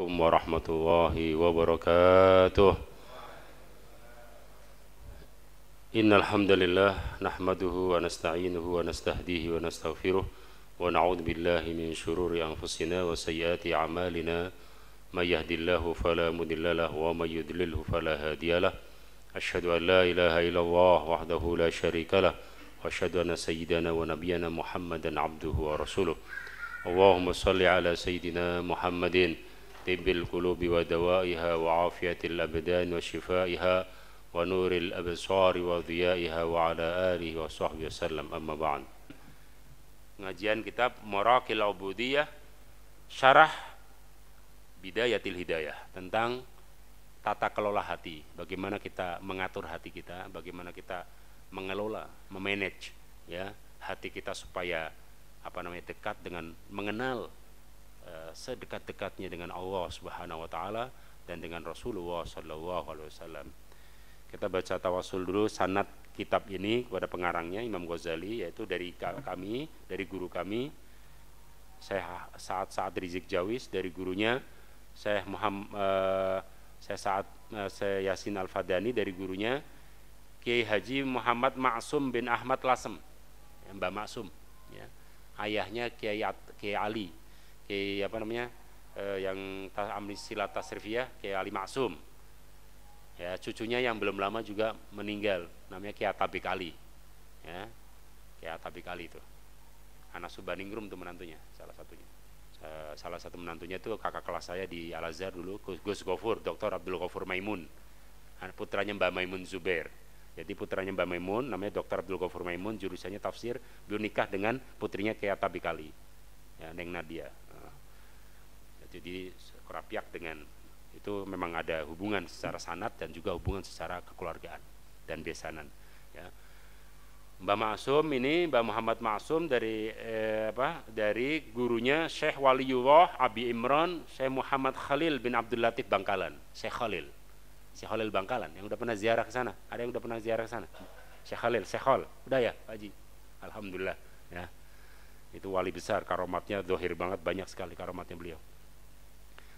عليكم ورحمة الله وبركاته. إن الحمد لله نحمده ونستعينه ونستهديه ونستغفره ونعوذ بالله من شرور أنفسنا وسيئات أعمالنا من يهد الله فلا مضل له ومن يضلله فلا هادي له أشهد أن لا إله إلا الله وحده لا شريك له وأشهد أن سيدنا ونبينا محمدا عبده ورسوله اللهم صل على سيدنا محمد طب القلوب ودوائها وعافية الأبدان وشفائها ونور الأبصار وضيائها وعلى آله وصحبه وسلم أما بعد. Pengajian kitab Maraqil Ubudiyah Syarah Bidayatil Hidayah tentang tata kelola hati, bagaimana kita mengatur hati kita, bagaimana kita mengelola, memanage ya hati kita supaya dekat dengan mengenal sedekat-dekatnya dengan Allah Subhanahu wa taala dan dengan Rasulullah sallallahu alaihi wasallam. Kita baca tawasul dulu sanad kitab ini kepada pengarangnya Imam Ghazali, yaitu dari kami, dari guru kami Syekh Sa'ad Rizik Jawis, dari gurunya Syekh Yasin Al-Fadani, dari gurunya Kiai Haji Muhammad Ma'sum bin Ahmad Lasem, Mbah Ma'sum ya. Ayahnya Kiai Ali, Kiai yang Amnisilat Tasrifiyah, Kiai Ali Ma'sum ya. Cucunya yang belum lama juga meninggal, namanya Kiai Tabik Ali ya. Kiai Tabik Ali itu anak Subaningrum tuh menantunya, salah satu menantunya itu kakak kelas saya di Al-Azhar dulu, Gus Gofur, Dr. Abdul Ghafur Maimun, putranya Mbah Maimun Zubair. Jadi putranya Mbah Maimun namanya Dr. Abdul Ghafur Maimun, jurusannya tafsir, beliau nikah dengan putrinya Kiai Tabik Ali ya, Neng Nadia. Jadi kerapiak dengan itu memang ada hubungan secara sanad dan juga hubungan secara kekeluargaan dan besanan ya. Mbah Ma'sum ini, Mbah Muhammad Ma'sum dari gurunya Syekh Waliullah Abi Imran Syekh Muhammad Khalil bin Abdul Latif Bangkalan. Syekh Khalil Bangkalan yang udah pernah ziarah ke sana. Ada yang udah pernah ziarah ke sana? Syekh Khalil, udah ya Pak Haji? Alhamdulillah ya. Itu wali besar, karomatnya zahir banget, banyak sekali karomatnya beliau.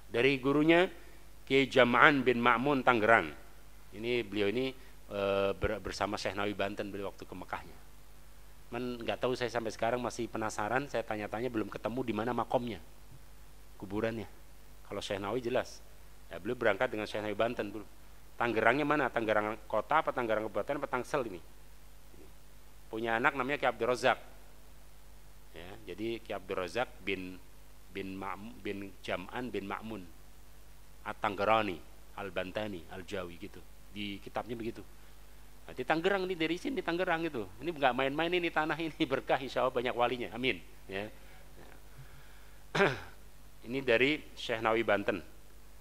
Dari gurunya Kiai Jam'an bin Ma'mun Tangerang. Ini beliau ini bersama Syekh Nawawi Banten beliau waktu ke Mekahnya. Nggak tahu, saya sampai sekarang masih penasaran, saya tanya-tanya belum ketemu di mana makomnya, kuburannya. Kalau Syekh Nawawi jelas. Ya, beliau berangkat dengan Syekh Nawawi Banten dulu. Tangerangnya mana? Tangerang kota apa Tangerang kabupaten apa Tangsel ini? Punya anak namanya Ki Abdul Razak. Ya, jadi Ki Abdul Razak bin Jam'an bin Ma'mun At-Tanggerani Al-Bantani Al-Jawi gitu. Di kitabnya begitu. Nah, di Tangerang ini, dari sini Tangerang gitu. Ini nggak main-main, ini tanah ini berkah, insya Allah banyak walinya. Amin. Ya. Ini dari Syekh Nawawi Banten.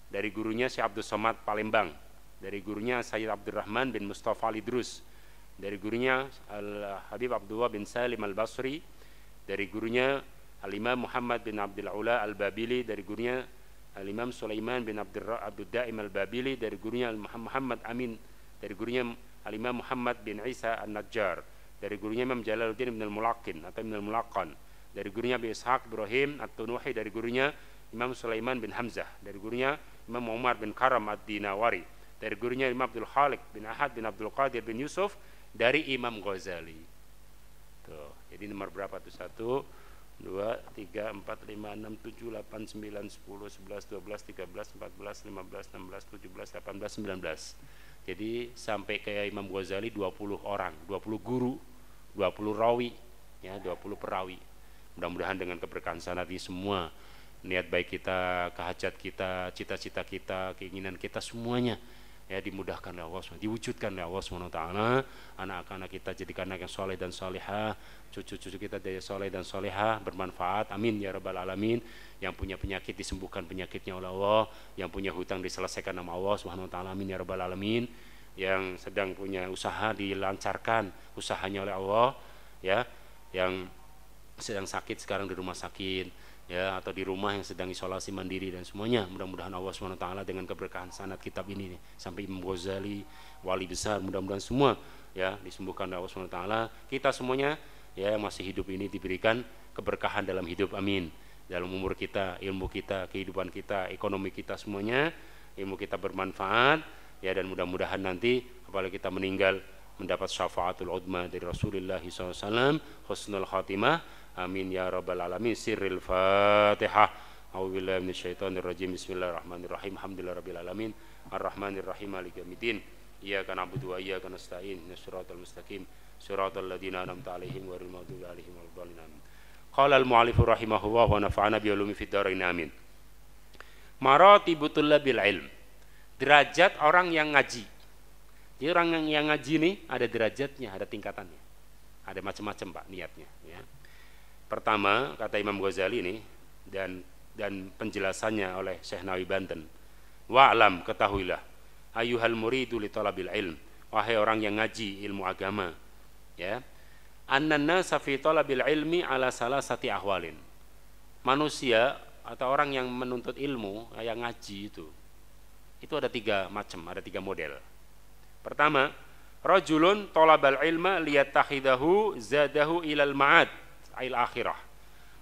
Dari gurunya Syekh Abdul Somad Palembang. Dari gurunya Sayyid Abdurrahman bin Mustafa Al-Idrus. Dari gurunya Al-Habib Abdullah bin Salim Al-Basri. Dari gurunya Al-Imam Muhammad bin Abdul Ula Al-Babili. Dari gurunya Al-Imam Sulaiman bin Abdul Daim Al-Babili. Dari gurunya Muhammad Amin. Dari gurunya Al-Imam Muhammad bin Isa An-Najjar. Dari gurunya Imam Jalaluddin bin Al-Mulaqin atau bin Al-Mulaqan. Dari gurunya Abi Ishaq Ibrahim At-Tunuhi. Dari gurunya Imam Sulaiman bin Hamzah. Dari gurunya Imam Umar bin Karam Ad-Dinawari. Dari gurunya Imam Abdul Khaliq bin Ahad bin Abdul Qadir bin Yusuf. Dari Imam Ghazali. Tuh, jadi nomor berapa tuh? 1, 2, 3, 4, 5, 6, 7, 8, 9, 10, 11, 12, 13, 14, 15, 16, 17, 18, 19. Jadi sampai ke Imam Ghazali 20 orang, 20 guru, 20 rawi ya, 20 perawi. Mudah-mudahan dengan keberkahan sanad ini semua, niat baik kita, kehajat kita, cita-cita kita, keinginan kita semuanya ya dimudahkan oleh Allah, diwujudkan oleh Allah SWT. Anak-anak kita jadikan anak yang soleh dan solehah, cucu-cucu kita jadi soleh dan solehah, bermanfaat, amin ya rabbal alamin. Yang punya penyakit disembuhkan penyakitnya oleh Allah, yang punya hutang diselesaikan sama Allah SWT, amin ya rabbal alamin. Yang sedang punya usaha dilancarkan usahanya oleh Allah ya. Yang sedang sakit sekarang di rumah sakit ya, atau di rumah yang sedang isolasi mandiri dan semuanya, mudah-mudahan Allah SWT dengan keberkahan sanad kitab ini nih, sampai Imam Ghazali wali besar, mudah-mudahan semua ya disembuhkan oleh Allah SWT. Kita semuanya ya yang masih hidup ini diberikan keberkahan dalam hidup, amin dalam umur kita, ilmu kita, kehidupan kita, ekonomi kita, semuanya ilmu kita bermanfaat ya, dan mudah-mudahan nanti apabila kita meninggal mendapat syafaatul udma dari Rasulullah SAW, husnul khatimah, amin ya rabbal alamin. Sirril Fatihah. A'udzubillahi minasyaitonir rajim. Bismillahirrahmanirrahim. Alhamdulillahirabbil alamin. Arrahmanirrahim. Maliki yaumiddin. Iyyaka na'budu wa iyyaka nasta'in. Ihdinas siratal mustaqim. Siratal ladzina an'amta 'alaihim ghairil maghdubi 'alaihim waladdallin. Qala al-mu'allif rahimahullah wa nafa'ana bi ulumi fid dharain amin. Maratibu tullabil ilm. Derajat orang yang ngaji. Jadi orang yang ngaji ini ada derajatnya, ada tingkatannya. Ada macam-macam Pak niatnya ya. Pertama kata Imam Ghazali ini dan penjelasannya oleh Syekh Nawawi Banten. Wa'lam, ketahuilah, ayyuhal muridu li talabil ilm, wahai orang yang ngaji ilmu agama ya. Annan nasa fi talabil ilmi ala salasati ahwalin. Manusia atau orang yang menuntut ilmu, yang ngaji itu ada 3 macam, ada 3 model. Pertama, rajulun talabal ilma liyatakhidahu zadahu ilal ma'ad ail akhirah.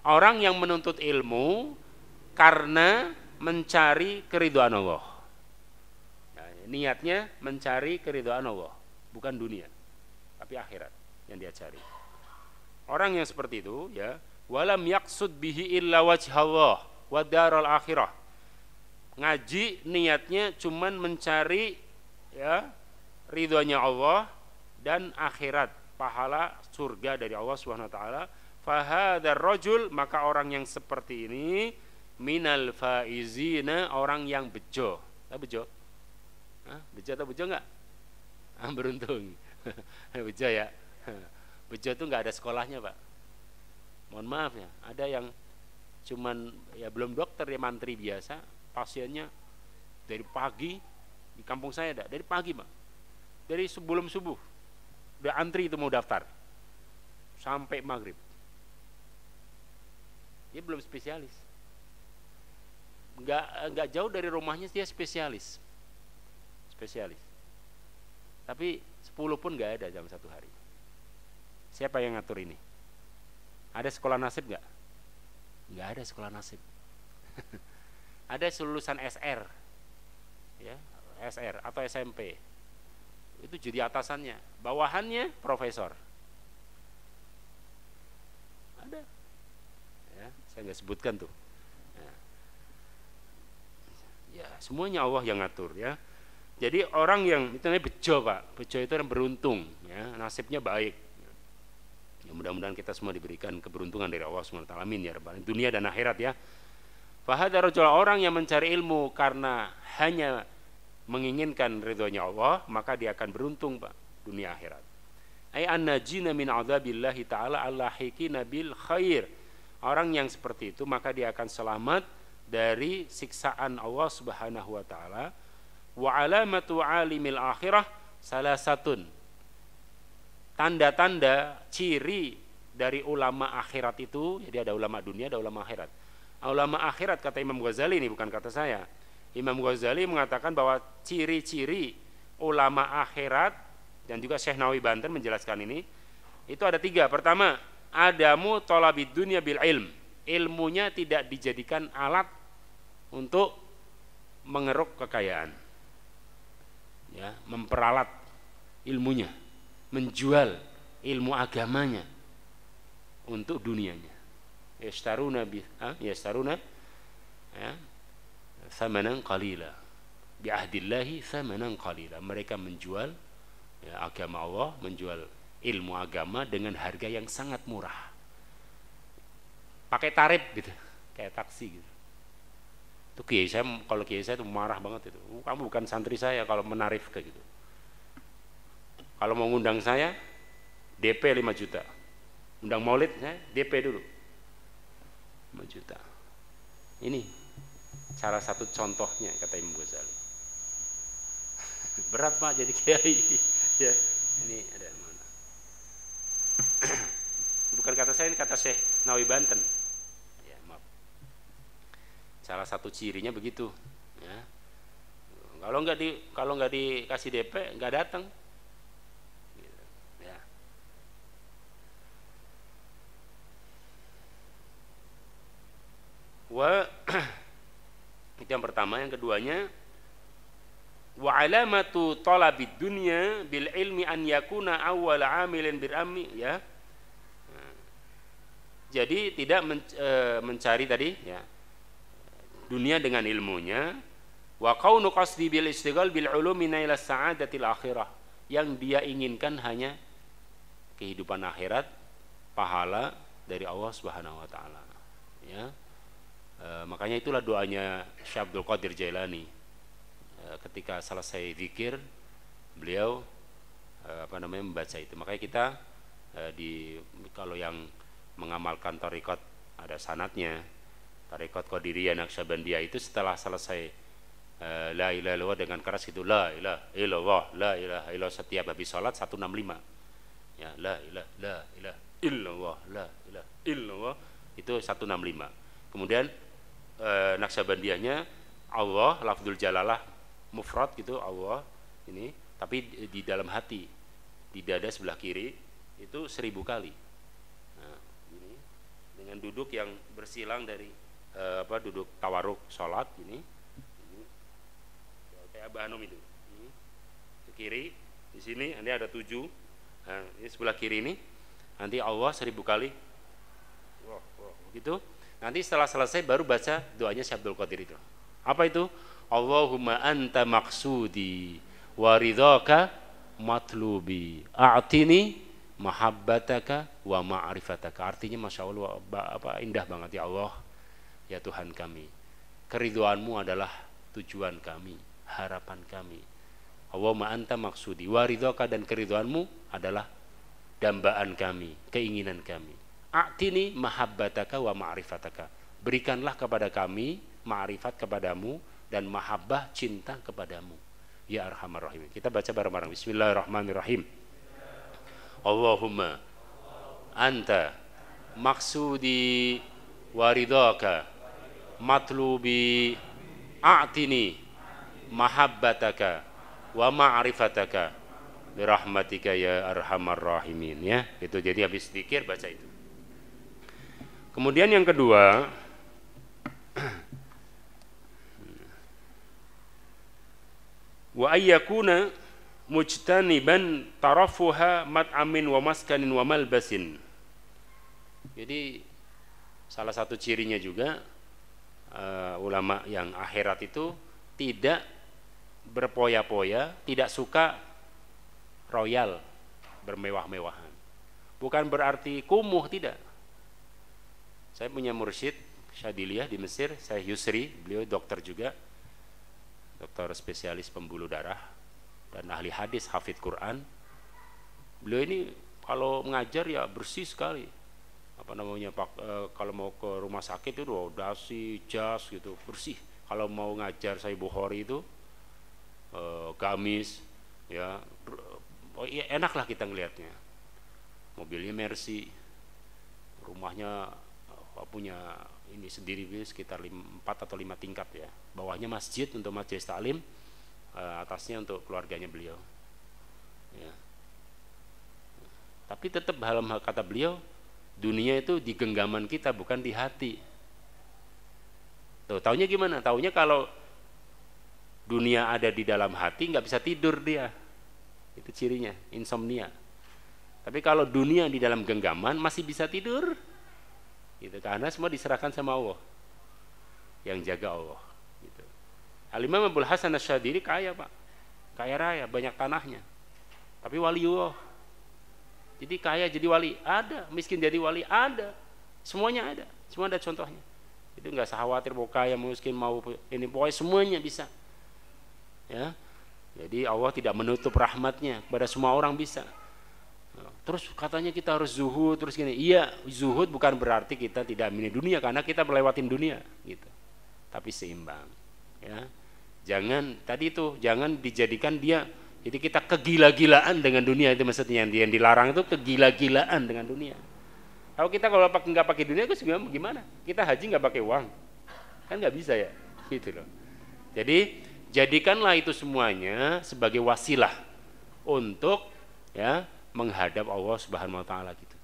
Orang yang menuntut ilmu karena mencari keridhaan Allah. Nah, niatnya mencari keridhaan Allah, bukan dunia, tapi akhirat yang dia cari. Orang yang seperti itu ya, walam yaqsud bihi illa wajhallah wa daral akhirah. Ngaji niatnya cuman mencari ya ridhonya Allah dan akhirat, pahala surga dari Allah Subhanahu wa taala. Fahadar rajul, maka orang yang seperti ini minal faizina, orang yang bejo. Bejo? Bejo atau bejo enggak? Beruntung. Bejo ya. Bejo itu enggak ada sekolahnya Pak. Mohon maaf ya, ada yang cuman ya belum dokter, ya mantri biasa, pasiennya dari pagi di kampung saya ada, dari pagi Pak. Dari sebelum subuh udah antri itu mau daftar sampai maghrib. Dia belum spesialis. Enggak jauh dari rumahnya dia spesialis. Tapi 10 pun enggak ada dalam satu hari. Siapa yang ngatur ini? Ada sekolah nasib enggak? Enggak ada sekolah nasib. Ada lulusan SR. Ya, SR atau SMP. Itu jadi atasannya, bawahannya profesor. Ada. Ya, saya nggak sebutkan tuh. Ya, semuanya Allah yang ngatur ya. Jadi orang yang itu namanya bejo Pak. Bejo itu orang beruntung ya, nasibnya baik. Ya, mudah-mudahan kita semua diberikan keberuntungan dari Allah SWT. Amin ya rabbal alamin, dunia dan akhirat ya. Fahadar rajul, orang yang mencari ilmu karena hanya menginginkan ridhonya Allah, maka dia akan beruntung Pak, dunia akhirat. Ai annajina min adzabillahi ta'ala allahiqina bil khair. Orang yang seperti itu maka dia akan selamat dari siksaan Allah Subhanahu wa taala. Wa alamatu alimil akhirah salasatun. Tanda-tanda ciri dari ulama akhirat itu, jadi ada ulama dunia, ada ulama akhirat. Ulama akhirat kata Imam Ghazali, ini bukan kata saya. Imam Ghazali mengatakan bahwa ciri-ciri ulama akhirat, dan juga Syekh Nawawi Banten menjelaskan ini, itu ada 3. Pertama, adamu thalabid dunya bil ilm. Ilmunya tidak dijadikan alat untuk mengeruk kekayaan. Ya, memperalat ilmunya, menjual ilmu agamanya untuk dunianya. Yastaruna ya, thamanan qalila bi ahdillahi thamanan qalila. Mereka menjual ya, agama Allah, menjual ilmu agama dengan harga yang sangat murah, pakai tarif gitu, kayak taksi gitu. Itu kiai saya, kalau kiai saya itu marah banget itu. Kamu bukan santri saya kalau menarif kayak gitu. Kalau mau ngundang saya DP 5 juta, undang maulid saya DP dulu 5 juta. Ini salah satu contohnya kata Imam Ghazali. Berat Pak jadi kiai. Ya, ini ada mana? Bukan kata saya, ini kata Syekh Nawawi Banten. Ya, maaf. Salah satu cirinya begitu. Ya. Kalau nggak dikasih DP nggak datang. Gitu. Ya. bahwa itu yang pertama. Yang keduanya, wa alamatu talabid dunya bil ilmi an yakuna awwal amilin bil ammi, ya. Jadi tidak mencari tadi, ya, dunia dengan ilmunya. Wa kaunu qasdi bil istighal bil ulumi naila sa'adatil akhirah, yang dia inginkan hanya kehidupan akhirat, pahala dari Allah Subhanahu wa taala, ya. Makanya itulah doanya Syekh Abdul Qadir Jailani. Ketika selesai zikir, beliau membaca itu. Makanya kita kalau yang mengamalkan tarekat ada sanadnya, tarekat Qadiriyah Naqsyabandiyah itu setelah selesai la ilaha illallah dengan keras itu, la ilaha illallah, la ilaha illallah, setiap habis salat 165, ya, la ilaha illallah, la ilaha illallah, itu 165. Kemudian Naqsyabandiyahnya Allah, lafzul jalalah mufrad gitu, Allah ini, tapi di dalam hati, di dada sebelah kiri itu 1000 kali. Nah, ini dengan duduk yang bersilang dari duduk tawaruk sholat ini kayak Abah Hanum itu. Ke kiri di sini nanti ada 7. Nah, ini sebelah kiri ini nanti Allah 1000 kali. Gitu. Nanti setelah selesai baru baca doanya Syekh Abdul Qadir itu. Apa itu? Allahumma anta maksudi wa ridhaka matlubi a'tini mahabbataka wa ma'rifataka. Artinya Masya Allah, indah banget. Ya Allah, ya Tuhan kami, keridhoanmu adalah tujuan kami, harapan kami. Allahumma anta maksudi wa ridhaka, dan keridhoanmu adalah dambaan kami, keinginan kami. A'tini mahabbataka wa ma'rifataka, berikanlah kepada kami ma'rifat kepadamu dan mahabbah, cinta kepadamu, ya Arhamar Rahimin. Kita baca bareng-bareng. Bismillahirrahmanirrahim. Allahumma anta maksudi waridhaka matlubi a'tini mahabbataka wa ma'rifataka birahmatika ya Arhamar Rahimin, ya. Itu jadi habis zikir baca itu. Kemudian yang kedua, wa ayyakuna mujtaniban tarafuha mat'amin wa maskanin wa malbasin. Jadi salah satu cirinya juga ulama yang akhirat itu tidak berpoya-poya, tidak suka royal, bermewah-mewahan. Bukan berarti kumuh, tidak. Saya punya mursyid Syadiliyah di Mesir, saya Yusri, beliau dokter juga, dokter spesialis pembuluh darah dan ahli hadis, hafidz Quran. Beliau ini kalau mengajar ya bersih sekali. Kalau mau ke rumah sakit itu dasi, jas gitu, bersih. Kalau mau ngajar Sahih Bukhari itu gamis, ya, enak lah kita ngelihatnya. Mobilnya Mercy, rumahnya punya ini sendiri sekitar 4 atau 5 tingkat, ya. Bawahnya masjid untuk majelis taklim, atasnya untuk keluarganya beliau, ya. Tapi tetap dalam kata beliau, dunia itu di genggaman kita, bukan di hati. Tuh, taunya gimana? Taunya kalau dunia ada di dalam hati nggak bisa tidur dia, itu cirinya insomnia. Tapi kalau dunia di dalam genggaman masih bisa tidur, gitu, karena semua diserahkan sama Allah, yang jaga Allah, gitu. Al-Imam Abul Hasan Asy-Syadzili kaya, Pak, kaya raya, banyak tanahnya, tapi waliullah. Jadi kaya jadi wali ada, miskin jadi wali ada, semuanya ada, semua ada contohnya. Itu nggak usah khawatir mau kaya mau miskin mau ini, pokoknya semuanya bisa, ya. Jadi Allah tidak menutup rahmatnya kepada semua orang, bisa. Terus katanya kita harus zuhud terus gini. Iya, zuhud bukan berarti kita tidak milih dunia, karena kita melewatin dunia, gitu. Tapi seimbang, ya. Jangan dijadikan dia, jadi kita kegila-gilaan dengan dunia, itu maksudnya yang dilarang itu kegila-gilaan dengan dunia. Kalau kita nggak pakai dunia itu gimana? Kita haji nggak pakai uang, kan nggak bisa, ya, gitu loh. Jadi jadikanlah itu semuanya sebagai wasilah untuk, ya, menghadap Allah Subhanahu wa taala, gitu.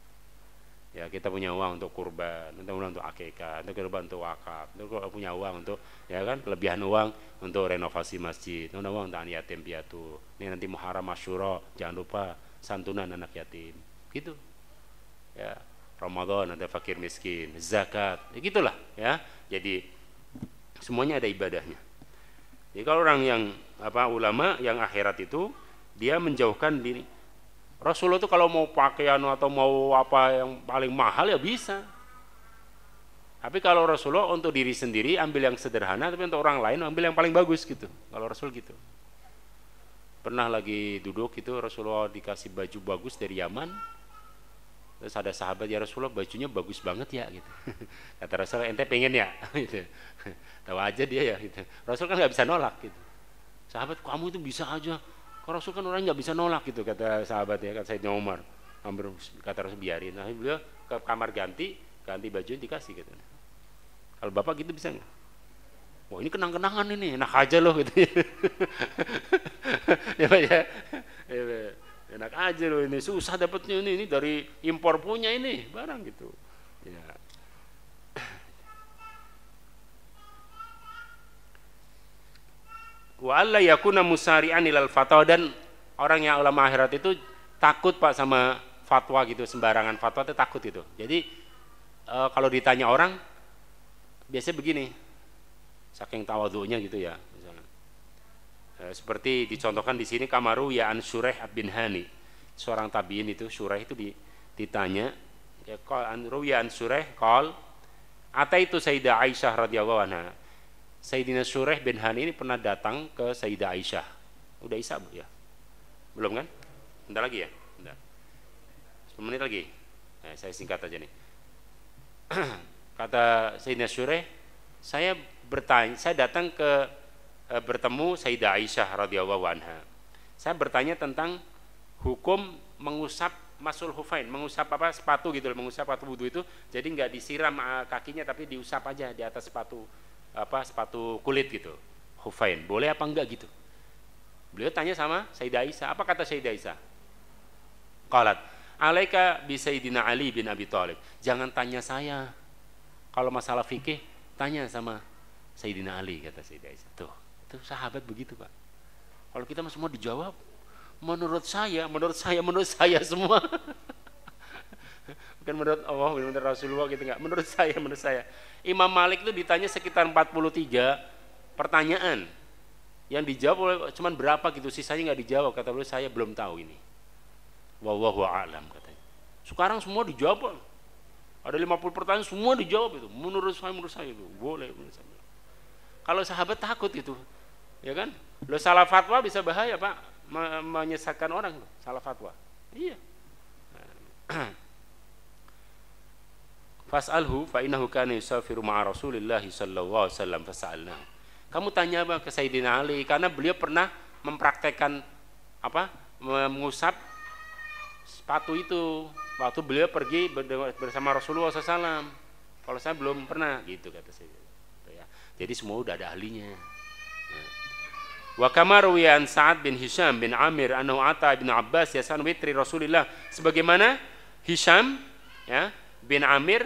Ya, kita punya uang untuk kurban, untuk akikah, untuk kurban untuk wakaf, untuk punya uang untuk, ya kan, kelebihan uang untuk renovasi masjid, untuk uang untuk anak yatim piatu. Ini nanti Muharram Asyura, jangan lupa santunan anak yatim. Gitu. Ya, Ramadan ada fakir miskin, zakat, ya gitulah ya. Jadi semuanya ada ibadahnya. Jadi kalau orang yang ulama yang akhirat itu dia menjauhkan diri. Rasulullah itu kalau mau pakaian atau mau apa yang paling mahal ya bisa. Tapi kalau Rasulullah untuk diri sendiri ambil yang sederhana, tapi untuk orang lain ambil yang paling bagus gitu. Kalau Rasul gitu. Pernah lagi duduk itu Rasulullah dikasih baju bagus dari Yaman. Terus ada sahabat, ya Rasulullah bajunya bagus banget ya gitu. Kata Rasulullah, ente pengen ya gitu. Tahu aja dia ya gitu. Rasul kan nggak bisa nolak gitu. Sahabat, kamu itu bisa aja. Rasul kan orang nggak bisa nolak gitu, kata sahabat ya, kata Sayyidina Umar. Kata Rasul biarin. Nah, beliau ke kamar ganti baju dikasih gitu. Kalau bapak gitu bisa nggak? Wah ini kenang-kenangan ini, enak aja loh gitu. Ya Pak ya, enak aja loh ini, susah dapetnya ini dari impor punya ini barang gitu. Ya. Wa alla yakuna musari'an ilal fatwa, dan orang yang ulama akhirat itu takut Pak sama fatwa gitu, sembarangan fatwa itu takut gitu. Jadi kalau ditanya orang biasanya begini, saking tawadhu'nya gitu ya, misalnya. Seperti dicontohkan di sini, kamaru ya an Shuraih bin Hani, seorang tabiin itu, Shuraih itu ditanya, ya qal an ruya an Shuraih qal ataitu Sayyidah Aisyah radhiyallahu anha. Sayyidina Shuraih bin Hani ini pernah datang ke Sayyidah Aisyah. Udah Isya Bu ya? Belum kan? Bentar lagi ya? Bentar. 10 menit lagi. Nah, saya singkat aja nih. Kata Sayyidina Shuraih, saya datang ke bertemu Sayyidah Aisyah radhiyallahu anha. Saya bertanya tentang hukum mengusap masul hufain, mengusap sepatu gitu, mengusap sepatu wudu itu, jadi nggak disiram kakinya tapi diusap aja di atas sepatu kulit gitu, hufain, boleh apa enggak gitu. Beliau tanya sama Sayyidah Aisyah, apa kata Sayyidah Aisyah? Qalat alaika bi Sayyidina Ali bin Abi Thalib, jangan tanya saya kalau masalah fikih, tanya sama Sayyidina Ali, kata Sayyidah Aisyah. Tuh sahabat begitu Pak. Kalau kita semua dijawab menurut saya semua. Bukan menurut Allah, menurut Rasulullah gitu, enggak, menurut saya. Imam Malik itu ditanya sekitar 43 pertanyaan, yang dijawab cuman berapa gitu, sisanya nggak dijawab. Kata beliau, saya belum tahu ini, wallahu a'lam katanya. Sekarang semua dijawab, ada 50 pertanyaan semua dijawab itu, menurut saya itu boleh, menurut saya. Kalau sahabat takut itu, ya kan, lo salah fatwa bisa bahaya Pak, menyesatkan orang loh, salah fatwa. Iya. Fas'alhu fa innahu kana yusafiru ma'a Rasulillah sallallahu alaihi wasallam fas'alna. Kamu tanya apa ke Sayyidina Ali, karena beliau pernah mempraktekkan mengusap sepatu itu waktu beliau pergi bersama Rasulullah SAW. Kalau saya belum pernah gitu, kata saya. Jadi semua udah ada ahlinya. Wa kama ruwiya an Sa'ad bin Hisham bin Amir annahu ata ibn Abbas yasan witri Rasulillah, sebagaimana Hisham ya bin Amir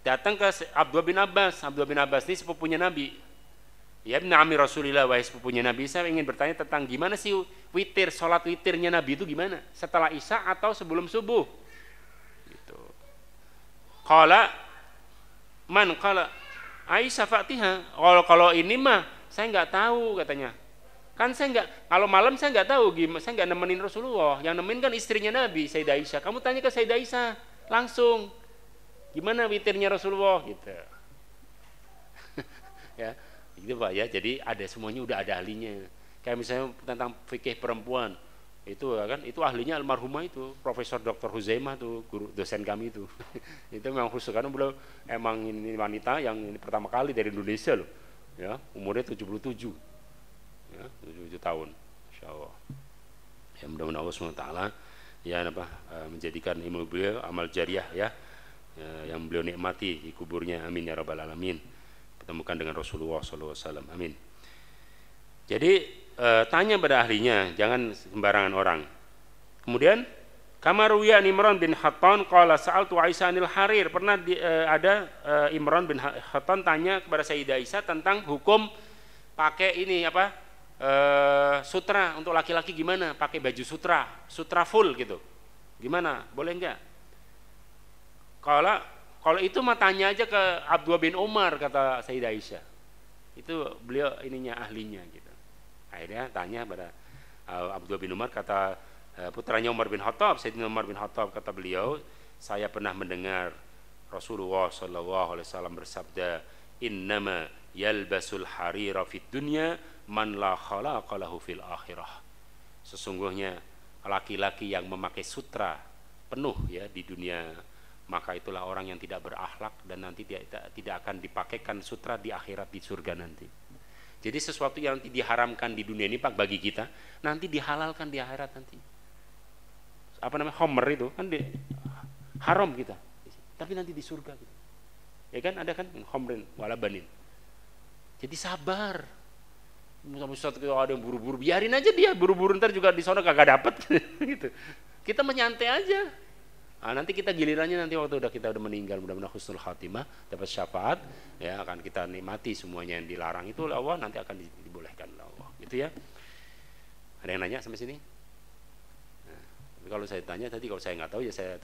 datang ke Abdullah bin Abbas. Abdullah bin Abbas ini sepupunya Nabi. Ya bin Amir Rasulillah, wahai sepupunya Nabi, saya ingin bertanya tentang gimana sih witir, sholat witirnya Nabi itu gimana? Setelah Isya atau sebelum subuh? Gitu. Qala man qala Aisyah Fatihah. Kalau ini mah saya nggak tahu katanya. Kan saya nggak, kalau malam saya nggak tahu, saya nggak nemenin Rasulullah. Yang nemenin kan istrinya Nabi, Sayyidah Aisyah. Kamu tanya ke Sayyidah Aisyah langsung, gimana witirnya Rasulullah gitu. Ya, gitu Pak ya. Jadi ada semuanya, udah ada ahlinya. Kayak misalnya tentang fikih perempuan, itu kan, itu ahlinya almarhumah itu Profesor Dr. Huzaimah tuh, guru dosen kami itu. Itu memang khusus karena beliau emang ini wanita yang ini pertama kali dari Indonesia loh. Ya, umurnya 77. Ya, 77 tahun. Insyaallah. Ya mudah-mudahan Allah SWT ya menjadikan ilmu beliau amal jariah ya, yang beliau nikmati di kuburnya, amin ya rabbal alamin, pertemukan dengan Rasulullah SAW, amin. Jadi tanya pada ahlinya, jangan sembarangan orang. Kemudian Kama ruwiya Imran bin Hattan qala sa'altu Aisyah anil harir. Pernah ada Imran bin Hattan tanya kepada Sayyidah Aisyah tentang hukum pakai ini apa? Sutra untuk laki-laki gimana? Pakai baju sutra full gitu. Gimana? Boleh enggak? Kalau itu mah tanya aja ke Abdullah bin Umar, kata Sayyidah Aisyah. Itu beliau ininya ahlinya gitu. Akhirnya tanya pada Abdullah bin Umar, kata putranya Umar bin Khattab, Sayyidina Umar bin Khattab, kata beliau, saya pernah mendengar Rasulullah sallallahu alaihi wasallam bersabda, innama yalbasul harira fid dunya man la khalaqa lahu fil akhirah. Sesungguhnya laki-laki yang memakai sutra penuh ya di dunia, maka itulah orang yang tidak berakhlak dan nanti tidak akan dipakaikan sutra di akhirat, di surga nanti. Jadi sesuatu yang nanti diharamkan di dunia ini Pak bagi kita, nanti dihalalkan di akhirat nanti. Apa namanya, homer itu kan haram kita, tapi nanti di surga gitu. Ya kan, ada kan homerin wala banin. Jadi sabar. Ustaz kalau ada yang buru-buru, biarin aja dia buru-buru, ntar juga di sana kagak dapet gitu. Kita menyantai aja. Nanti kita gilirannya nanti waktu kita udah meninggal, mudah-mudahan husnul khatimah, dapat syafaat, ya akan kita nikmati semuanya yang dilarang itu oleh Allah, nanti akan dibolehkan oleh Allah. Gitu ya. Ada yang nanya sampai sini? Kalau saya tanya tadi, kalau saya nggak tahu ya saya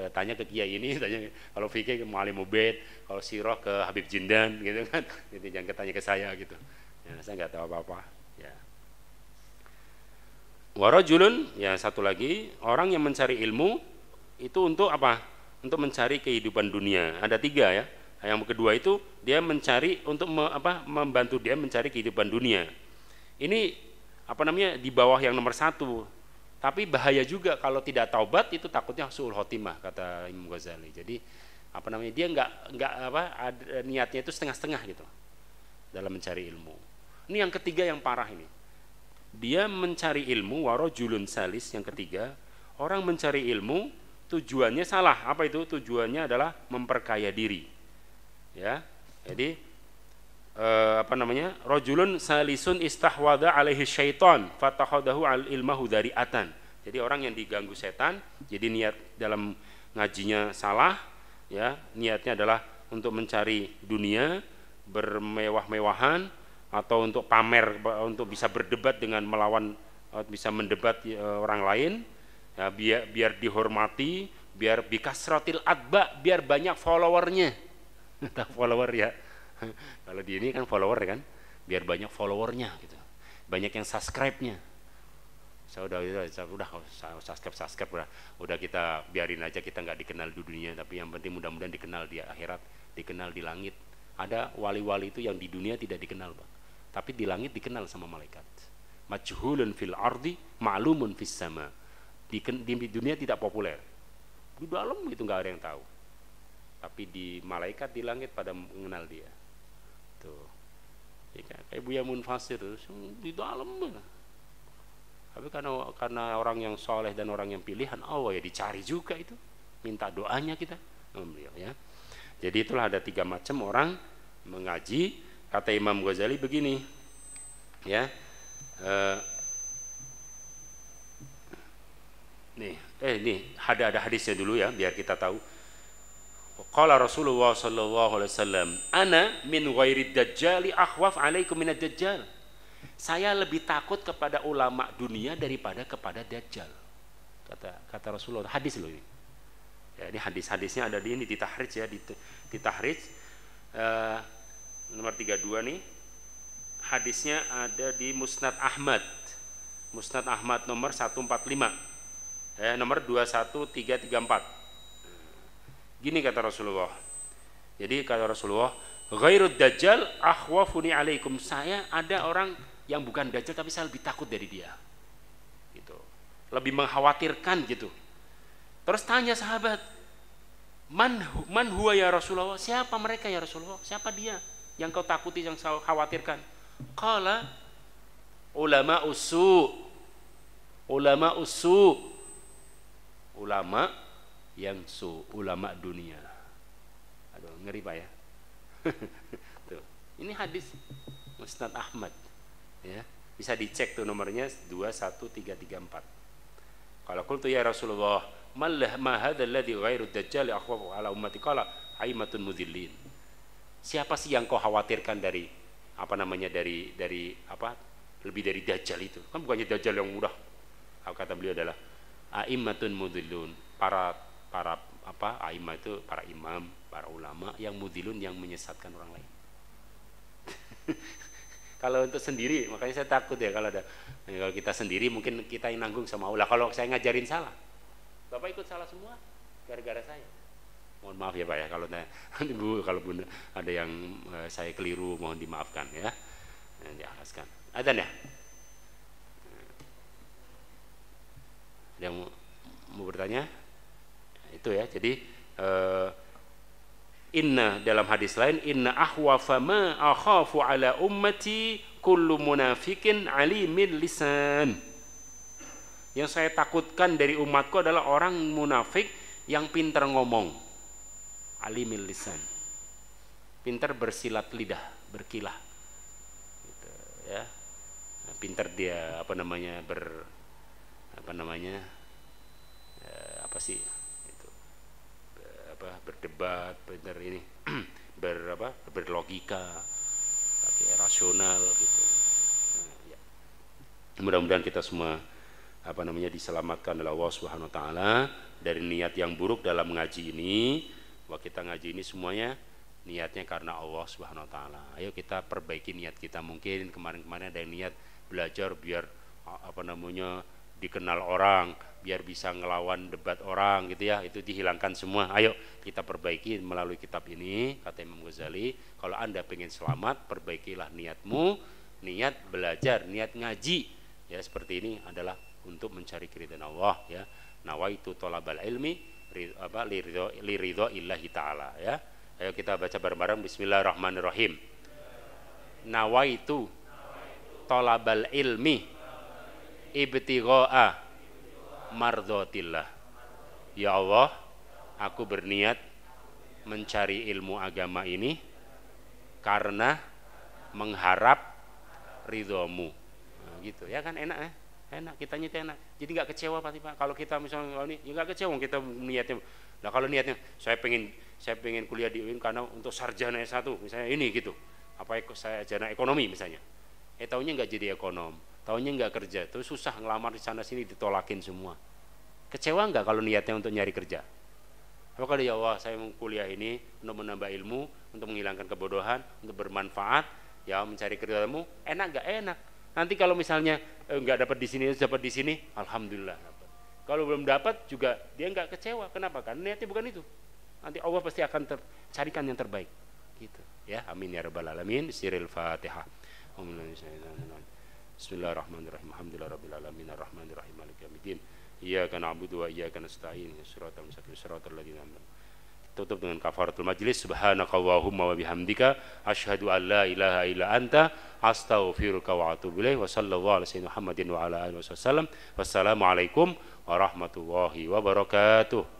tanya ke kiai ini, tanya kalau fikih ke Mu'alim Ubaid, kalau sirah ke Habib Jindan gitu kan, gitu, jangan tanya ke saya gitu. Ya, saya nggak tahu apa-apa. Ya. Warajulun, ya satu lagi, orang yang mencari ilmu itu untuk apa? Untuk mencari kehidupan dunia. Ada 3 ya. Yang kedua itu dia mencari untuk membantu dia mencari kehidupan dunia. Ini apa namanya, di bawah yang nomor 1. Tapi bahaya juga kalau tidak taubat, itu takutnya su'ul khotimah, kata Imam Ghazali. Jadi apa namanya, dia niatnya itu setengah-setengah gitu dalam mencari ilmu. Ini yang ketiga yang parah ini. Dia mencari ilmu, warajulun salis, yang ketiga, orang mencari ilmu tujuannya salah. Apa itu? Tujuannya adalah memperkaya diri. Ya. Jadi rajulun salisun istahwada alaihi syaitan fatakhadahu al ilmahu dari'atan. Jadi orang yang diganggu setan, jadi niat dalam ngajinya salah, ya, niatnya adalah untuk mencari dunia, bermewah-mewahan, atau untuk pamer, untuk bisa berdebat dengan melawan, bisa mendebat orang lain, ya, biar dihormati, biar bikasratil adba, biar banyak followernya. Follower ya. Kalau di ini kan follower kan, biar banyak followernya gitu, banyak yang subscribe-nya. Saya udah subscribe udah kita biarin aja, kita nggak dikenal di dunia, tapi yang penting mudah-mudahan dikenal di akhirat, dikenal di langit. Ada wali-wali itu yang di dunia tidak dikenal Pak, tapi di langit dikenal sama malaikat. Majhulun fil ardi ma'lumun fis sama. Di dunia tidak populer, di dalam itu nggak ada yang tahu, tapi di malaikat di langit pada mengenal dia. Tuh, ya, kayak Buya Munfasir di dalam. Tapi karena orang yang soleh dan orang yang pilihan Allah, ya dicari juga itu, minta doanya kita, ya. Jadi itulah ada 3 macam orang mengaji. Kata Imam Ghazali begini, ya. Nih ada hadisnya dulu ya, biar kita tahu. Qala Rasulullah sallallahu alaihi wasallam, ana min ghairi dajjali akhwaf alaikum minad dajjal. Saya lebih takut kepada ulama dunia daripada kepada dajjal. Kata Rasulullah. Hadis loh ini. Ya, ini hadisnya ada di ini, di tahrij ya, di tahrij nomor 32 nih. Hadisnya ada di Musnad Ahmad. Musnad Ahmad nomor 145. Nomor 21334. Gini kata Rasulullah. Jadi kata Rasulullah, ghairud dajjal akhwafuni alaikum. Saya ada orang yang bukan dajjal tapi saya lebih takut dari dia. Gitu. Lebih mengkhawatirkan gitu. Terus tanya sahabat, man huwa ya Rasulullah? Siapa mereka ya Rasulullah? Siapa dia yang kau takuti, yang kau khawatirkan? Qala ulama usu. Ulama usu. Ulama yang ulama dunia. Aduh, ngeri Pak ya. Tuh. Ini hadis Musnad Ahmad. Ya, bisa dicek tuh nomornya 21334. Kalau qultu ya Rasulullah, ma hadzal ladzi ghairu dajjal akhwafu ala ummati qala aimatun mudhillin. Siapa sih yang kau khawatirkan dari apa namanya dari apa lebih dari dajjal itu? Kan bukannya dajjal yang mudah. Kata beliau adalah aimatun mudhillun, para apa aimah itu para imam, para ulama yang mudhillun, yang menyesatkan orang lain. Kalau untuk sendiri, makanya saya takut ya kalau kalau kita sendiri mungkin kita yang nanggung sama Allah. Kalau saya ngajarin salah, Bapak ikut salah semua gara-gara saya. Mohon maaf ya Pak ya kalau Bu, kalau Bunda ada yang saya keliru, mohon dimaafkan ya. Dialaskan. Adzan ya? Ada yang mau bertanya? Itu ya. Jadi inna dalam hadis lain, inna ahwafa ma akhafu ala ummati kullu munafikin alimil lisan. Yang saya takutkan dari umatku adalah orang munafik yang pintar ngomong, alimil lisan, pintar bersilat lidah, berkilah gitu, ya. Pintar dia apa namanya apa sih itu, berdebat, pintar ini berlogika, tapi rasional gitu. Ya. Mudah-mudahan kita semua apa namanya diselamatkan oleh Allah Subhanahu wa taala dari niat yang buruk dalam ngaji ini. Bahwa kita ngaji ini semuanya niatnya karena Allah Subhanahu wa taala. Ayo kita perbaiki niat kita. Mungkin kemarin-kemarin ada yang niat belajar biar apa namanya dikenal orang, biar bisa ngelawan debat orang gitu ya. Itu dihilangkan semua. Ayo kita perbaiki melalui kitab ini. Kata Imam Ghazali, kalau Anda pengen selamat, perbaikilah niatmu, niat belajar, niat ngaji. Ya seperti ini adalah untuk mencari keridhaan Allah ya. Nawaitu thalabal ilmi li ridho illahi ta'ala ya. Ayo kita baca bareng-bareng bismillahirrahmanirrahim. Nawaitu thalabal ilmi ibtigha'a mardhatillah. Ya Allah, aku berniat mencari ilmu agama ini karena mengharap ridhomu. Nah, gitu ya kan, enak ya. Enak, kitanya itu enak, jadi nggak kecewa Pak. Kalau kita misalnya ini ya nggak kecewa, kita niatnya. Nah kalau niatnya saya pengen kuliah di UIN karena untuk sarjana S1 misalnya ini gitu, apa saya sarjana ekonomi misalnya, taunya nggak jadi ekonom, taunya nggak kerja, terus susah ngelamar di sana sini ditolakin semua. Kecewa nggak kalau niatnya untuk nyari kerja? Apa kalau ya Allah saya mau kuliah ini untuk menambah ilmu, untuk menghilangkan kebodohan, untuk bermanfaat, ya mencari kerjamu, enak nggak? Enak. Nanti kalau misalnya nggak dapat di sini, dapat di sini, alhamdulillah dapat. Kalau belum dapat juga dia nggak kecewa. Kenapa? Karena niatnya bukan itu. Nanti Allah pasti akan carikan yang terbaik. Gitu. Ya, amin ya rabbal alamin. Siril Fatihah. Bismillahirrahmanirrahim. Alhamdulillahirabbil alamin arrahmanirrahim maliki yaumiddin. Iyyaka na'budu wa iyyaka nasta'in. Shiratal mustaqim shiratal ladzina an'amta. Tutup dengan kafaratul majlis. Subhanakallahumma wa bihamdika asyhadu an la ilaha illa anta astaghfiruka wa atubu ilaik. Wa sallallahu ala sayyidina Muhammadin wa ala alihi wasallam. Wassalamualaikum warahmatullahi wabarakatuh.